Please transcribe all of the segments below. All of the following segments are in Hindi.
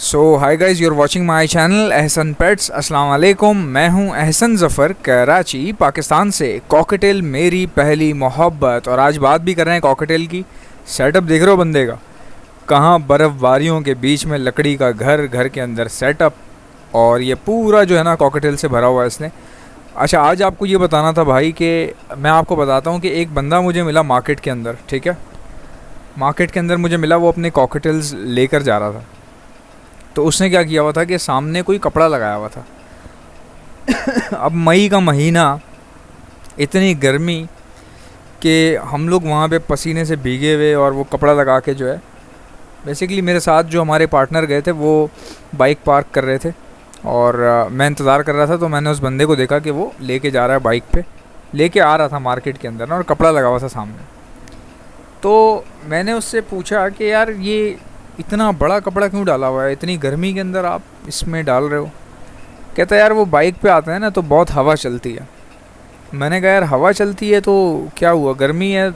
So hi guys, you are watching my channel Ehsan pets. अस्सलाम वालेकुम। मैं हूं एहसन ज़फ़र, कराची पाकिस्तान से। कॉकटेल मेरी पहली मोहब्बत। और आज बात भी कर रहे हैं कॉकटेल की। सेटअप देख रहे हो बंदे का, कहाँ बर्फ़बारियों के बीच में लकड़ी का घर, घर के अंदर सेटअप, और ये पूरा जो है ना कॉकटेल से भरा हुआ है इसने। अच्छा, आज आपको ये बताना था भाई कि मैं आपको बताता हूँ कि एक बंदा मुझे मिला मार्केट के अंदर, ठीक है। मार्केट के अंदर मुझे मिला, वो अपने कॉकटेल्स लेकर जा रहा था। तो उसने क्या किया हुआ था कि सामने कोई कपड़ा लगाया हुआ था। अब मई का महीना, इतनी गर्मी कि हम लोग वहाँ पे पसीने से भीगे हुए, और वो कपड़ा लगा के जो है, बेसिकली मेरे साथ जो हमारे पार्टनर गए थे वो बाइक पार्क कर रहे थे, और मैं इंतज़ार कर रहा था। तो मैंने उस बंदे को देखा कि वो लेके जा रहा है बाइक पे, लेके आ रहा था मार्केट के अंदर ना, और कपड़ा लगा हुआ था सामने। तो मैंने उससे पूछा कि यार ये इतना बड़ा कपड़ा क्यों डाला हुआ है, इतनी गर्मी के अंदर आप इसमें डाल रहे हो। कहता है यार वो बाइक पे आता है ना तो बहुत हवा चलती है। मैंने कहा यार हवा चलती है तो क्या हुआ, गर्मी है,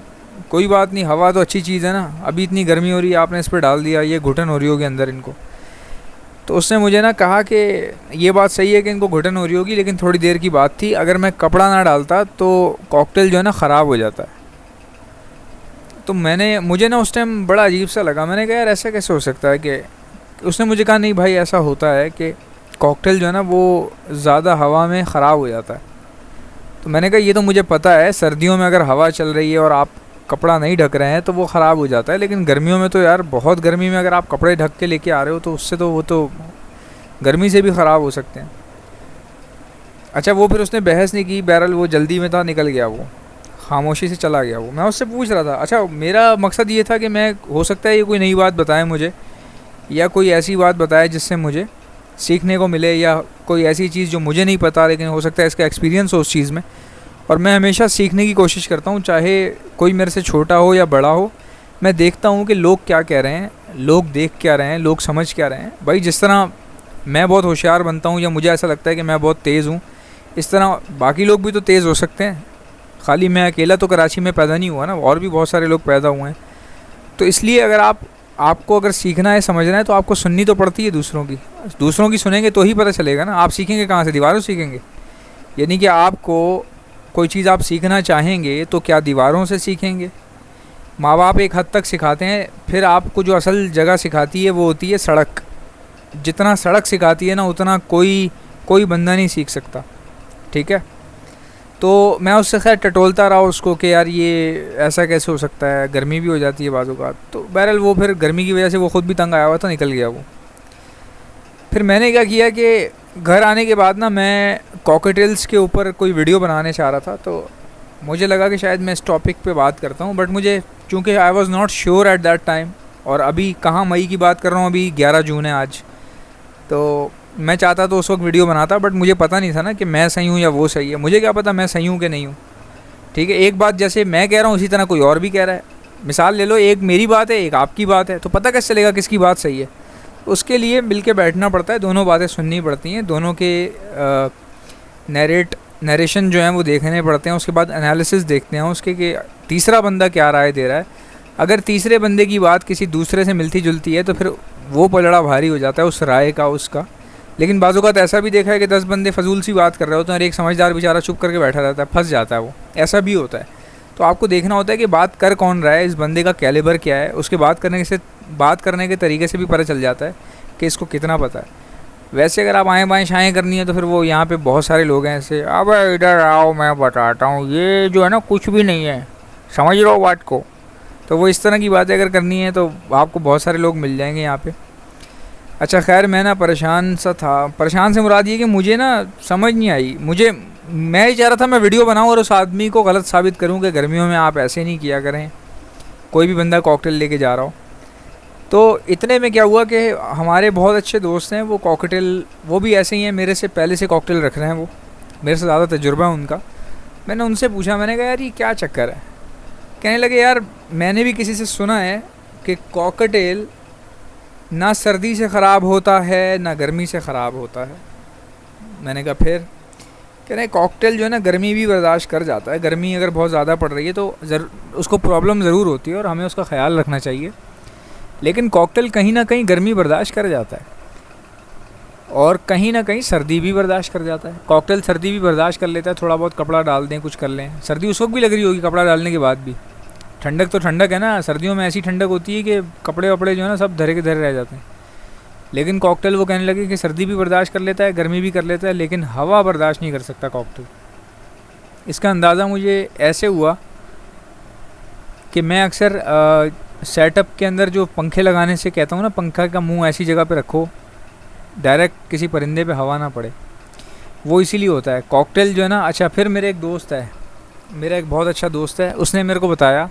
कोई बात नहीं, हवा तो अच्छी चीज़ है ना। अभी इतनी गर्मी हो रही है, आपने इस पर डाल दिया, ये घुटन हो रही होगी अंदर इनको। तो उसने मुझे ना कहा कि ये बात सही है कि इनको घुटन हो रही होगी, लेकिन थोड़ी देर की बात थी, अगर मैं कपड़ा ना डालता तो कॉकटेल जो है ना ख़राब हो जाता है। तो मुझे ना उस टाइम बड़ा अजीब सा लगा। मैंने कहा यार ऐसा कैसे हो सकता है कि, उसने मुझे कहा नहीं भाई ऐसा होता है कि कॉकटेल जो है ना वो ज़्यादा हवा में ख़राब हो जाता है। तो मैंने कहा ये तो मुझे पता है, सर्दियों में अगर हवा चल रही है और आप कपड़ा नहीं ढक रहे हैं तो वो ख़राब हो जाता है, लेकिन गर्मियों में तो यार बहुत गर्मी में अगर आप कपड़े ढक के लेके आ रहे हो तो उससे तो वो तो गर्मी से भी ख़राब हो सकते हैं। अच्छा, वो फिर उसने बहस नहीं की, बहरहाल वो जल्दी में था, निकल गया, वो खामोशी से चला गया। वो मैं उससे पूछ रहा था, अच्छा मेरा मकसद ये था कि मैं, हो सकता है ये कोई नई बात बताए मुझे, या कोई ऐसी बात बताए जिससे मुझे सीखने को मिले, या कोई ऐसी चीज़ जो मुझे नहीं पता लेकिन हो सकता है इसका एक्सपीरियंस हो उस चीज़ में। और मैं हमेशा सीखने की कोशिश करता हूँ, चाहे कोई मेरे से छोटा हो या बड़ा हो। मैं देखता हूँ कि लोग क्या कह रहे हैं, लोग देख क्या रहे हैं, लोग समझ क्या रहे हैं। भाई जिस तरह मैं बहुत होशियार बनता हूँ या मुझे ऐसा लगता है कि मैं बहुत तेज़ हूँ, इस तरह बाकी लोग भी तो तेज़ हो सकते हैं। खाली मैं अकेला तो कराची में पैदा नहीं हुआ ना, और भी बहुत सारे लोग पैदा हुए हैं। तो इसलिए अगर आपको अगर सीखना है, समझना है, तो आपको सुननी तो पड़ती है दूसरों की सुनेंगे तो ही पता चलेगा ना। आप सीखेंगे कहाँ से, दीवारों से सीखेंगे? यानी कि आपको कोई चीज़ आप सीखना चाहेंगे तो क्या दीवारों से सीखेंगे? माँ बाप एक हद तक सिखाते हैं, फिर आपको जो असल जगह सिखाती है वो होती है सड़क। जितना सड़क सिखाती है ना उतना कोई बंदा नहीं सीख सकता, ठीक है। तो मैं उससे खैर टटोलता रहा उसको कि यार ये ऐसा कैसे हो सकता है, गर्मी भी हो जाती है बाज़ों का। तो बहरहाल वो फिर गर्मी की वजह से वो ख़ुद भी तंग आया हुआ था, निकल गया वो। फिर मैंने क्या किया कि घर आने के बाद ना मैं कॉकटेल्स के ऊपर कोई वीडियो बनाने चाह रहा था। तो मुझे लगा कि शायद मैं इस टॉपिक पे बात करता हूँ, बट मुझे, चूँकि I was not sure at that time, और अभी कहाँ मई की बात कर रहा हूँ, अभी 11 जून है आज। तो मैं चाहता तो उस वक्त वीडियो बनाता, बट मुझे पता नहीं था ना कि मैं सही हूँ या वो सही है। मुझे क्या पता मैं सही हूँ कि नहीं हूँ, ठीक है। एक बात जैसे मैं कह रहा हूँ उसी तरह कोई और भी कह रहा है। मिसाल ले लो, एक मेरी बात है, एक आपकी बात है, तो पता कैसे चलेगा किसकी बात सही है? उसके लिए मिल के बैठना पड़ता है, दोनों बातें सुननी पड़ती हैं, दोनों के नरेशन जो हैं वो देखने पड़ते हैं। उसके बाद एनालिसिस देखते हैं उसके कि तीसरा बंदा क्या राय दे रहा है। अगर तीसरे बंदे की बात किसी दूसरे से मिलती जुलती है तो फिर वो पलड़ा भारी हो जाता है उस राय का, उसका। लेकिन बाज़ औक़ात ऐसा भी देखा है कि 10 बंदे फजूल सी बात कर रहे होते हैं और एक समझदार बेचारा चुप करके बैठा रहता है, फंस जाता है वो, ऐसा भी होता है। तो आपको देखना होता है कि बात कर कौन रहा है, इस बंदे का कैलिबर क्या है। उसके बात करने के तरीके से भी पता चल जाता है कि इसको कितना पता है। वैसे अगर आप आएँ बाएँ शाएँ करनी है तो फिर वो यहाँ पे बहुत सारे लोग हैं ऐसे, अब इधर आओ मैं बताता हूँ, ये जो है ना कुछ भी नहीं है, समझ लो बात को। तो वो इस तरह की बातें अगर करनी है तो आपको बहुत सारे लोग मिल जाएंगे यहाँ पे। अच्छा खैर, मैं ना परेशान सा था। परेशान से मुराद ये कि मुझे ना समझ नहीं आई। मैं ही चाह रहा था मैं वीडियो बनाऊँ और उस आदमी को गलत साबित करूँ कि गर्मियों में आप ऐसे नहीं किया करें, कोई भी बंदा कॉकटेल लेके जा रहा हो। तो इतने में क्या हुआ कि हमारे बहुत अच्छे दोस्त हैं, वो कॉकटेल, वो भी ऐसे ही हैं, मेरे से पहले से कॉकटेल रख रहे हैं, वो मेरे से ज़्यादा तजुर्बा है उनका। मैंने उनसे पूछा, मैंने कहा यार ये क्या चक्कर है? कहने लगे यार मैंने भी किसी से सुना है कि कॉकटेल ना सर्दी से ख़राब होता है ना गर्मी से ख़राब होता है। मैंने कहा फिर? कह रहे कॉकटेल जो है ना गर्मी भी बर्दाश्त कर जाता है, गर्मी अगर बहुत ज़्यादा पड़ रही है तो उसको प्रॉब्लम ज़रूर होती है और हमें उसका ख़्याल रखना चाहिए, लेकिन कॉकटेल कहीं ना कहीं गर्मी बर्दाश्त कर जाता है। और कहीं ना कहीं सर्दी भी बर्दाश्त कर जाता है। कॉकटेल सर्दी भी बर्दाश्त कर लेता है, थोड़ा बहुत कपड़ा डाल दें, कुछ कर लें। सर्दी उस वक्त भी लग रही होगी कपड़ा डालने के बाद भी। ठंडक तो ठंडक है ना, सर्दियों में ऐसी ठंडक होती है कि कपड़े वपड़े जो है ना सब धरे के धरे रह जाते हैं। लेकिन कॉकटेल वो कहने लगे कि सर्दी भी बर्दाश्त कर लेता है, गर्मी भी कर लेता है, लेकिन हवा बर्दाश्त नहीं कर सकता कॉकटेल। इसका अंदाज़ा मुझे ऐसे हुआ कि मैं अक्सर सेटअप के अंदर जो पंखे लगाने से कहता हूँ ना, पंखा का मुंह ऐसी जगह पे रखो डायरेक्ट किसी परिंदे पे हवा ना पड़े, वो इसीलिए होता है कॉकटेल जो है ना। अच्छा, फिर मेरे एक दोस्त है, मेरा एक बहुत अच्छा दोस्त है, उसने मेरे को बताया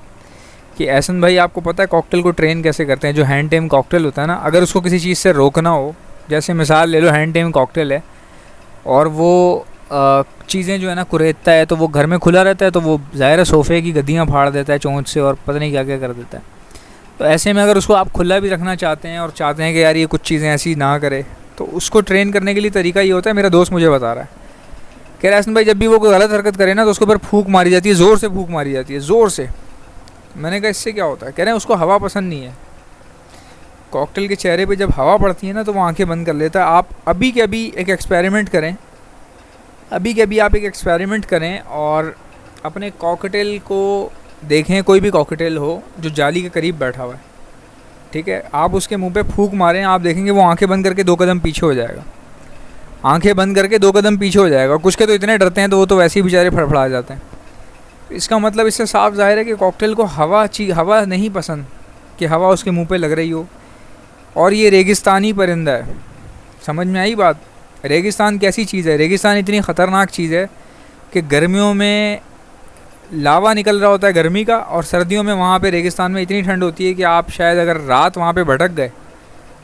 कि एहसन भाई आपको पता है कॉकटेल को ट्रेन कैसे करते हैं। जो हैंड टेम कॉकटेल होता है ना, अगर उसको किसी चीज़ से रोकना हो, जैसे मिसाल ले लो हैंड टेम कॉकटेल है और वो चीज़ें जो है ना कुरेदता है, तो वो घर में खुला रहता है, तो वो ज़ाहिर है सोफ़े की गद्दियाँ फाड़ देता है चोंच से और पता नहीं क्या क्या कर देता है। तो ऐसे में अगर उसको आप खुला भी रखना चाहते हैं और चाहते हैं कि यार ये कुछ चीज़ें ऐसी ना करे, तो उसको ट्रेन करने के लिए तरीका ये होता है। मेरा दोस्त मुझे बता रहा है, कह रहा है एहसन भाई जब भी वो कोई गलत हरकत करे ना तो उसको ऊपर फूंक मारी जाती है, ज़ोर से फूंक मारी जाती है, ज़ोर से। मैंने कहा इससे क्या होता है? कह रहे हैं उसको हवा पसंद नहीं है। कॉकटेल के चेहरे पे जब हवा पड़ती है ना तो वो आंखें बंद कर लेता है। आप अभी के अभी एक एक्सपेरिमेंट करें, अभी के अभी आप एक एक्सपेरिमेंट करें और अपने कॉकटेल को देखें, कोई भी कॉकटेल हो जो जाली के करीब बैठा हुआ है, ठीक है, आप उसके मुंह पे फूंक मारें, आप देखेंगे वो आंखें बंद करके 2 कदम पीछे हो जाएगा। आंखें बंद करके 2 कदम पीछे हो जाएगा। कुछ के तो इतने डरते हैं तो वो तो वैसे ही बेचारे फड़फड़ा जाते हैं। इसका मतलब इससे साफ जाहिर है कि कॉकटेल को हवा नहीं पसंद कि हवा उसके मुंह पे लग रही हो। और ये रेगिस्तानी परिंदा है, समझ में आई बात? रेगिस्तान कैसी चीज़ है? रेगिस्तान इतनी ख़तरनाक चीज़ है कि गर्मियों में लावा निकल रहा होता है गर्मी का, और सर्दियों में वहाँ पे रेगिस्तान में इतनी ठंड होती है कि आप शायद अगर रात वहाँ पे भटक गए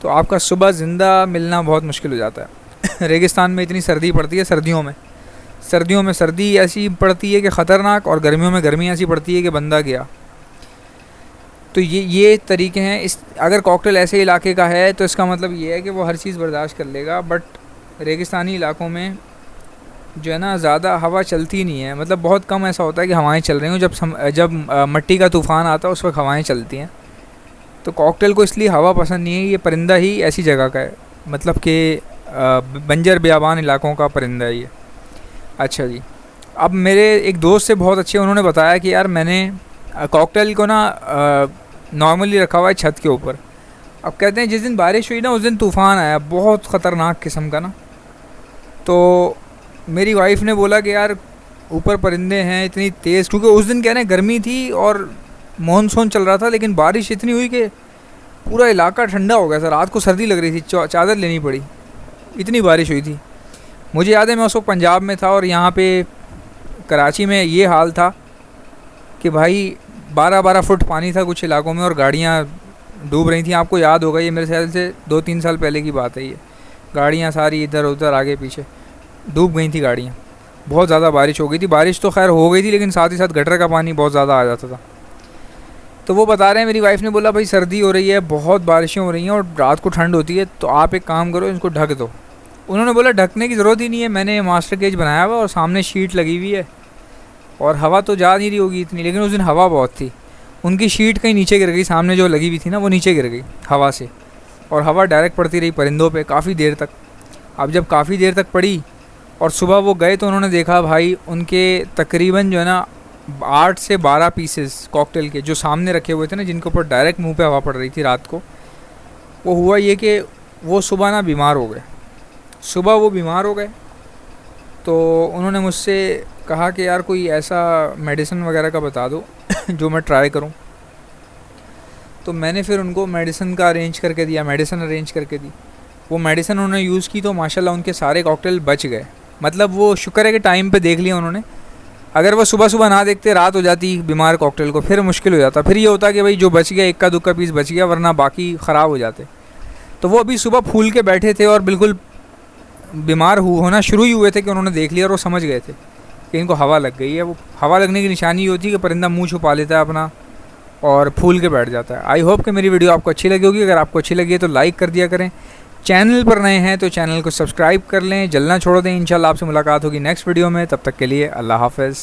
तो आपका सुबह ज़िंदा मिलना बहुत मुश्किल हो जाता है। रेगिस्तान में इतनी सर्दी पड़ती है सर्दियों में सर्दी ऐसी पड़ती है कि ख़तरनाक, और गर्मियों में गर्मी ऐसी पड़ती है कि बंदा गया। तो ये तरीके हैं। इस अगर कॉकटेल ऐसे इलाके का है तो इसका मतलब ये है कि वो हर चीज़ बर्दाश्त कर लेगा। बट रेगिस्तानी इलाकों में जो है ना ज़्यादा हवा चलती नहीं है, मतलब बहुत कम ऐसा होता है कि हवाएं चल रही हों। जब मट्टी का तूफ़ान आता है उस वक्त हवाएं चलती हैं। तो कॉकटेल को इसलिए हवा पसंद नहीं है, ये परिंदा ही ऐसी जगह का है, मतलब कि बंजर बियाबान इलाकों का परिंदा है ये। अच्छा जी, अब मेरे एक दोस्त से बहुत अच्छे उन्होंने बताया कि यार मैंने कॉकटेल को ना नॉर्मली रखा हुआ है छत के ऊपर। अब कहते हैं जिस दिन बारिश हुई ना उस दिन तूफ़ान आया बहुत ख़तरनाक किस्म का ना। तो मेरी वाइफ़ ने बोला कि यार ऊपर परिंदे हैं इतनी तेज़, क्योंकि उस दिन क्या है गर्मी थी और मानसून चल रहा था, लेकिन बारिश इतनी हुई कि पूरा इलाका ठंडा हो गया था। रात को सर्दी लग रही थी, चादर लेनी पड़ी, इतनी बारिश हुई थी। मुझे याद है मैं उस वक्त पंजाब में था और यहाँ पे कराची में ये हाल था कि भाई 12-12 फुट पानी था कुछ इलाकों में और गाड़ियाँ डूब रही थी। आपको याद होगा, ये मेरे ख्याल से 2-3 साल पहले की बात है। ये गाड़ियाँ सारी इधर उधर आगे पीछे डूब गई थी गाड़ियाँ, बहुत ज़्यादा बारिश हो गई थी। बारिश तो खैर हो गई थी लेकिन साथ ही साथ गटर का पानी बहुत ज़्यादा आ जाता था। तो वो बता रहे हैं, मेरी वाइफ़ ने बोला भाई सर्दी हो रही है, बहुत बारिशें हो रही हैं और रात को ठंड होती है, तो आप एक काम करो इसको ढक दो। उन्होंने बोला ढकने की ज़रूरत ही नहीं है, मैंने मास्टर केज बनाया हुआ और सामने शीट लगी हुई है और हवा तो जा नहीं रही होगी इतनी, लेकिन उस दिन हवा बहुत थी। उनकी शीट कहीं नीचे गिर गई, सामने जो लगी हुई थी ना वो नीचे गिर गई हवा से, और हवा डायरेक्ट पड़ती रही परिंदों पे काफ़ी देर तक। अब जब काफ़ी देर तक पड़ी और सुबह वो गए तो उन्होंने देखा भाई उनके तकरीबन जो है ना 8 से 12 पीसेस कॉकटेल के जो सामने रखे हुए थे ना, जिनके ऊपर डायरेक्ट मुंह पे हवा पड़ रही थी रात को, वो हुआ ये कि वो सुबह ना बीमार हो गए। सुबह वो बीमार हो गए तो उन्होंने मुझसे कहा कि यार कोई ऐसा मेडिसिन वगैरह का बता दो जो मैं ट्राई करूं। तो मैंने फिर उनको मेडिसिन का अरेंज करके दिया, मेडिसिन अरेंज करके दी। वो मेडिसिन उन्होंने यूज़ की तो माशाल्लाह उनके सारे कॉकटेल बच गए। मतलब वो शुक्र है कि टाइम पे देख लिया उन्होंने। अगर वो सुबह सुबह ना देखते, रात हो जाती बीमार कॉकटेल को, फिर मुश्किल हो जाता। फिर ये होता कि भाई जो बच गया इक्का दुक्का पीस बच गया, वरना बाकी ख़राब हो जाते। तो वो अभी सुबह फूल के बैठे थे और बिल्कुल बीमार होना शुरू ही हुए थे कि उन्होंने देख लिया और वो समझ गए थे कि इनको हवा लग गई है। वो हवा लगने की निशानी होती है कि परिंदा मुंह छुपा लेता है अपना और फूल के बैठ जाता है। आई होप कि मेरी वीडियो आपको अच्छी लगी होगी। अगर आपको अच्छी लगी है तो लाइक कर दिया करें। चैनल पर नए हैं तो चैनल को सब्सक्राइब कर लें, जलना छोड़ दें। इंशाल्लाह आपसे मुलाकात होगी नेक्स्ट वीडियो में। तब तक के लिए अल्लाह हाफ़िज़।